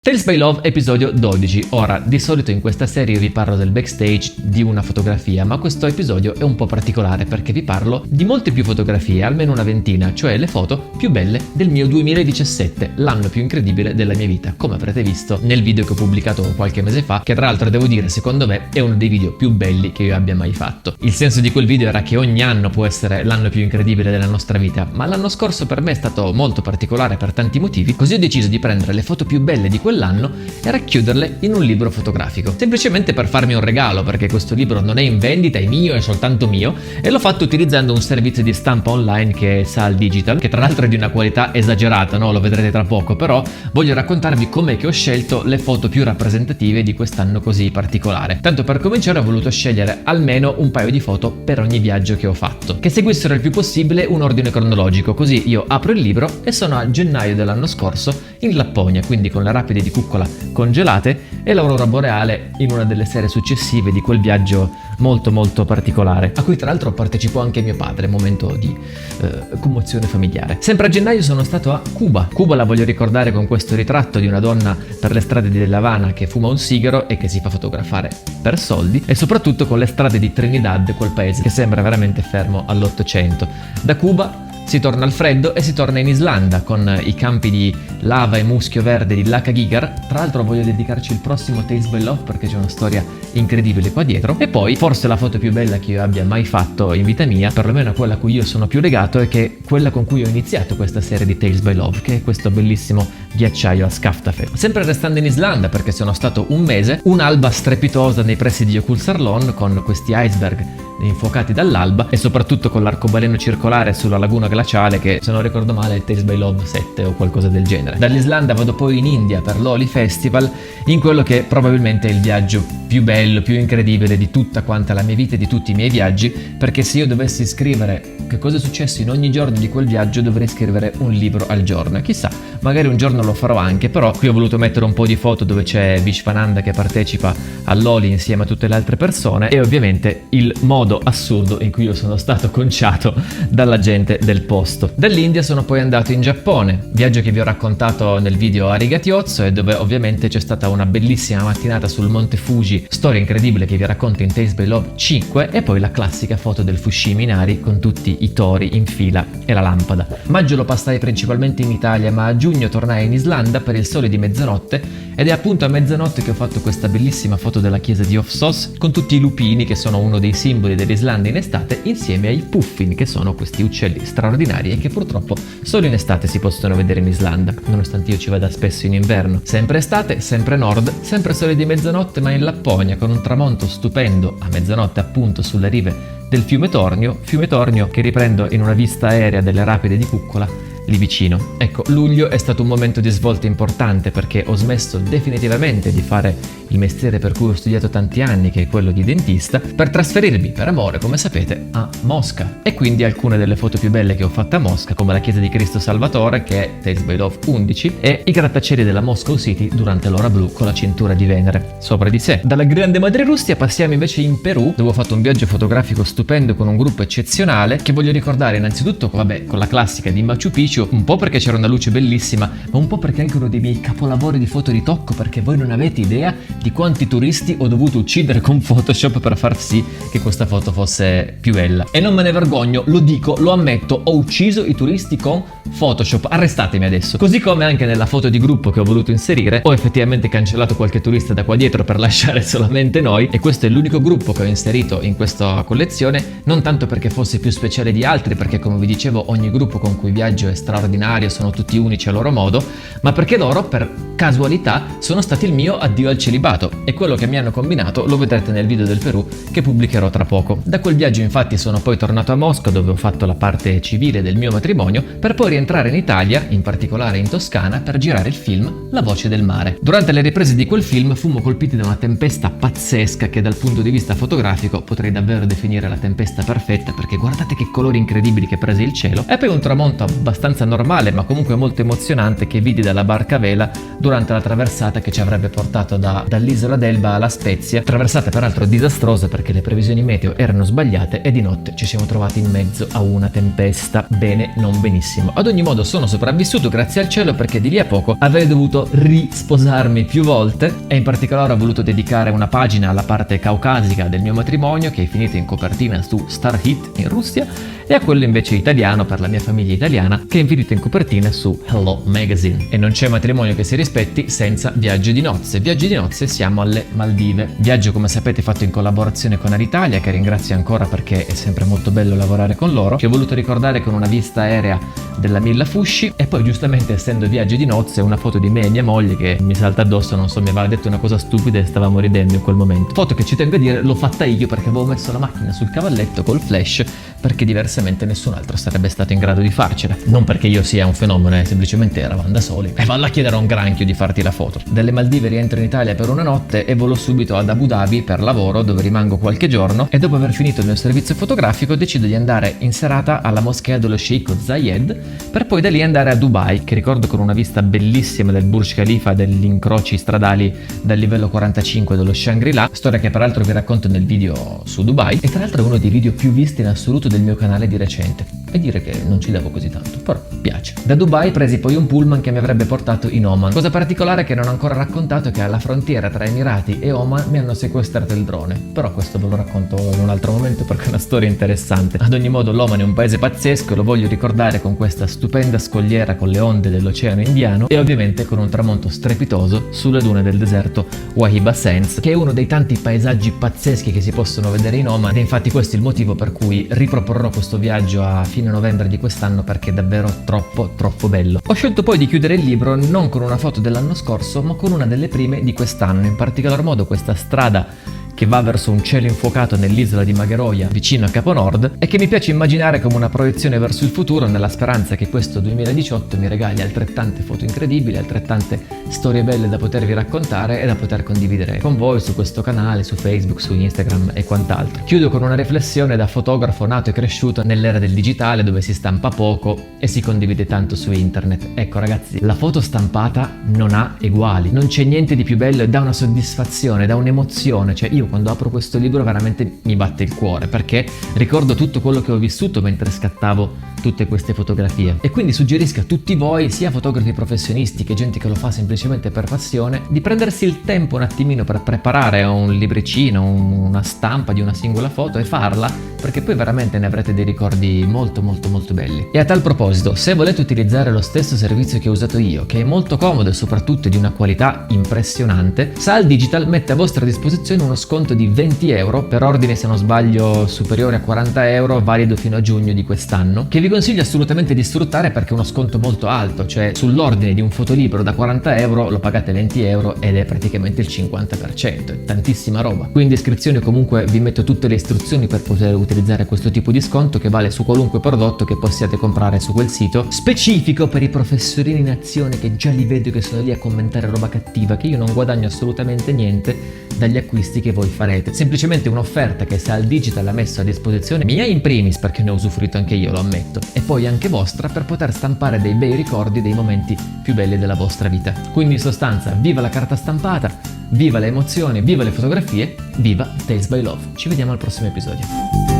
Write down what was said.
Tales by Love episodio 12. Ora, di solito in questa serie vi parlo del backstage di una fotografia, ma questo episodio è un po' particolare perché vi parlo di molte più fotografie, almeno una ventina, cioè le foto più belle del mio 2017, l'anno più incredibile della mia vita, come avrete visto nel video che ho pubblicato qualche mese fa, che tra l'altro devo dire, secondo me, è uno dei video più belli che io abbia mai fatto. Il senso di quel video era che ogni anno può essere l'anno più incredibile della nostra vita, ma l'anno scorso per me è stato molto particolare per tanti motivi, così ho deciso di prendere le foto più belle di quell'anno e racchiuderle in un libro fotografico, semplicemente per farmi un regalo, perché questo libro non è in vendita, è mio, è soltanto mio, e l'ho fatto utilizzando un servizio di stampa online che è Sal Digital, che tra l'altro è di una qualità esagerata, no? Lo vedrete tra poco, però voglio raccontarvi com'è che ho scelto le foto più rappresentative di quest'anno così particolare. Tanto per cominciare ho voluto scegliere almeno un paio di foto per ogni viaggio che ho fatto, che seguissero il più possibile un ordine cronologico, così io apro il libro e sono a gennaio dell'anno scorso in Lapponia, quindi con le rapide di Kukkola congelate e l'aurora boreale in una delle sere successive di quel viaggio molto particolare, a cui tra l'altro partecipò anche mio padre, momento di commozione familiare. Sempre a gennaio sono stato a Cuba. Cuba la voglio ricordare con questo ritratto di una donna per le strade di La Habana che fuma un sigaro e che si fa fotografare per soldi, e soprattutto con le strade di Trinidad, quel paese che sembra veramente fermo all'800. Da Cuba si torna al freddo e si torna in Islanda con i campi di lava e muschio verde di Lakagigar. Tra l'altro voglio dedicarci il prossimo Tales by Love perché c'è una storia incredibile qua dietro. E poi forse la foto più bella che io abbia mai fatto in vita mia, perlomeno quella a cui io sono più legato, è che quella con cui ho iniziato questa serie di Tales by Love, che è questo bellissimo ghiacciaio a Skaftafeldt. Sempre restando in Islanda, perché sono stato un mese, un'alba strepitosa nei pressi di Jökulsárlón con questi iceberg infuocati dall'alba e soprattutto con l'arcobaleno circolare sulla laguna glaciale che, se non ricordo male, è Tales by Love 7 o qualcosa del genere. Dall'Islanda vado poi in India per l'Holi Festival, in quello che probabilmente è il viaggio più bello, più incredibile di tutta quanta la mia vita e di tutti i miei viaggi, perché se io dovessi scrivere che cosa è successo in ogni giorno di quel viaggio dovrei scrivere un libro al giorno, e chissà, magari un giorno lo farò anche. Però qui ho voluto mettere un po' di foto dove c'è Vishwananda che partecipa all'Holi insieme a tutte le altre persone e ovviamente il modo assurdo in cui io sono stato conciato dalla gente del posto. Dall'India sono poi andato in Giappone, viaggio che vi ho raccontato nel video Arigatozzo e dove ovviamente c'è stata una bellissima mattinata sul Monte Fuji, storia incredibile che vi racconto in Tales by Love 5, e poi la classica foto del Fushimi Inari con tutti i tori in fila e la lampada. Maggio lo passai principalmente in Italia, ma a giugno tornai in Islanda per il sole di mezzanotte, ed è appunto a mezzanotte che ho fatto questa bellissima foto della chiesa di Hofsos con tutti i lupini, che sono uno dei simboli dell'Islanda in estate, insieme ai puffin, che sono questi uccelli straordinari e che purtroppo solo in estate si possono vedere in Islanda, nonostante io ci vada spesso in inverno. Sempre estate, sempre nord, sempre sole di mezzanotte, ma in Lapponia, con un tramonto stupendo a mezzanotte appunto sulle rive del fiume Tornio che riprendo in una vista aerea delle rapide di Kukkola lì vicino. Ecco, luglio è stato un momento di svolta importante perché ho smesso definitivamente di fare il mestiere per cui ho studiato tanti anni, che è quello di dentista, per trasferirmi per amore, come sapete, a Mosca. E quindi alcune delle foto più belle che ho fatto a Mosca, come la chiesa di Cristo Salvatore, che è Tales by Love 11, e i grattacieli della Moscow City durante l'ora blu con la cintura di Venere sopra di sé. Dalla grande madre Russia passiamo invece in Perù, dove ho fatto un viaggio fotografico stupendo con un gruppo eccezionale, che voglio ricordare innanzitutto, vabbè, con la classica di Machu Picchu, un po' perché c'era una luce bellissima, ma un po' perché è anche uno dei miei capolavori di fotoritocco, perché voi non avete idea di quanti turisti ho dovuto uccidere con Photoshop per far sì che questa foto fosse più bella. E non me ne vergogno, lo dico, lo ammetto, ho ucciso i turisti con Photoshop, arrestatemi adesso. Così come anche nella foto di gruppo che ho voluto inserire, ho effettivamente cancellato qualche turista da qua dietro per lasciare solamente noi, e questo è l'unico gruppo che ho inserito in questa collezione, non tanto perché fosse più speciale di altri, perché come vi dicevo ogni gruppo con cui viaggio è straordinario, sono tutti unici a loro modo, ma perché loro, per casualità, sono stati il mio addio al celibato, e quello che mi hanno combinato lo vedrete nel video del Perù che pubblicherò tra poco. Da quel viaggio infatti sono poi tornato a Mosca, dove ho fatto la parte civile del mio matrimonio, per poi rientrare in Italia, in particolare in Toscana, per girare il film La voce del mare. Durante le riprese di quel film fummo colpiti da una tempesta pazzesca che dal punto di vista fotografico potrei davvero definire la tempesta perfetta, perché guardate che colori incredibili che prese il cielo, e poi un tramonto abbastanza abbastanza normale ma comunque molto emozionante che vidi dalla barca a vela durante la traversata che ci avrebbe portato dall'isola d'Elba alla Spezia, traversata peraltro disastrosa perché le previsioni meteo erano sbagliate e di notte ci siamo trovati in mezzo a una tempesta. Bene, non benissimo. Ad ogni modo sono sopravvissuto grazie al cielo, perché di lì a poco avrei dovuto risposarmi più volte e in particolare ho voluto dedicare una pagina alla parte caucasica del mio matrimonio, che è finita in copertina su Star Hit in Russia, e a quello invece italiano per la mia famiglia italiana, che è finita in copertina su Hello Magazine. E non c'è matrimonio che si rispetti senza viaggio di nozze. Viaggio di nozze, siamo alle Maldive. Viaggio, come sapete, fatto in collaborazione con Alitalia, che ringrazio ancora perché è sempre molto bello lavorare con loro, che ho voluto ricordare con una vista aerea della Milla Fushi, e poi giustamente, essendo viaggio di nozze, una foto di me e mia moglie che mi salta addosso, non so, mi aveva detto una cosa stupida e stavamo ridendo in quel momento. Foto che, ci tengo a dire, l'ho fatta io perché avevo messo la macchina sul cavalletto col flash, perché diversamente nessun altro sarebbe stato in grado di farcela. Non perché io sia un fenomeno, semplicemente eravamo da soli e valla a chiedere a un granchio di farti la foto. Dalle Maldive rientro in Italia per una notte e volo subito ad Abu Dhabi per lavoro, dove rimango qualche giorno, e dopo aver finito il mio servizio fotografico decido di andare in serata alla moschea dello sceicco Zayed, per poi da lì andare a Dubai, che ricordo con una vista bellissima del Burj Khalifa, degli incroci stradali dal livello 45 dello Shangri-La, storia che peraltro vi racconto nel video su Dubai, e tra l'altro è uno dei video più visti in assoluto del mio canale di recente, e dire che non ci devo così tanto, però piace. Da Dubai presi poi un pullman che mi avrebbe portato in Oman. Cosa particolare che non ho ancora raccontato è che alla frontiera tra Emirati e Oman mi hanno sequestrato il drone, però questo ve lo racconto in un altro momento perché è una storia interessante. Ad ogni modo l'Oman è un paese pazzesco e lo voglio ricordare con questa stupenda scogliera con le onde dell'Oceano Indiano e ovviamente con un tramonto strepitoso sulle dune del deserto Wahiba Sands, che è uno dei tanti paesaggi pazzeschi che si possono vedere in Oman, ed è infatti questo il motivo per cui riproporrò questo viaggio a fine novembre di quest'anno, perché è davvero troppo bello. Ho scelto poi di chiudere il libro non con una foto dell'anno scorso, ma con una delle prime di quest'anno, in particolar modo questa strada che va verso un cielo infuocato nell'isola di Magheroia, vicino a Capo Nord, e che mi piace immaginare come una proiezione verso il futuro, nella speranza che questo 2018 mi regali altrettante foto incredibili, altrettante storie belle da potervi raccontare e da poter condividere con voi su questo canale, su Facebook, su Instagram e quant'altro. Chiudo con una riflessione da fotografo nato e cresciuto nell'era del digitale, dove si stampa poco e si condivide tanto su internet. Ecco ragazzi, la foto stampata non ha eguali, non c'è niente di più bello e dà una soddisfazione, dà un'emozione. Cioè io quando apro questo libro veramente mi batte il cuore, perché ricordo tutto quello che ho vissuto mentre scattavo tutte queste fotografie, e quindi suggerisco a tutti voi, sia fotografi professionisti che gente che lo fa semplicemente per passione, di prendersi il tempo un attimino per preparare un libricino, una stampa di una singola foto e farla, perché poi veramente ne avrete dei ricordi molto belli. E a tal proposito, se volete utilizzare lo stesso servizio che ho usato io, che è molto comodo e soprattutto di una qualità impressionante, Sal Digital mette a vostra disposizione uno sconto di 20 euro per ordine, se non sbaglio superiore a 40 euro, valido fino a giugno di quest'anno, che vi consiglio assolutamente di sfruttare perché è uno sconto molto alto. Cioè sull'ordine di un fotolibro da 40 euro lo pagate 20 euro ed è praticamente il 50%, è tantissima roba. Qui in descrizione comunque vi metto tutte le istruzioni per poter utilizzare questo tipo di sconto, che vale su qualunque prodotto che possiate comprare su quel sito, specifico per i professorini in azione che già li vedo che sono lì a commentare roba cattiva, che io non guadagno assolutamente niente dagli acquisti che voi farete. Semplicemente un'offerta che Sal Digital ha messo a disposizione mia in primis, perché ne ho usufruito anche io, lo ammetto, e poi anche vostra, per poter stampare dei bei ricordi dei momenti più belli della vostra vita. Quindi in sostanza, viva la carta stampata, viva le emozioni, viva le fotografie, viva Tales by Love. Ci vediamo al prossimo episodio.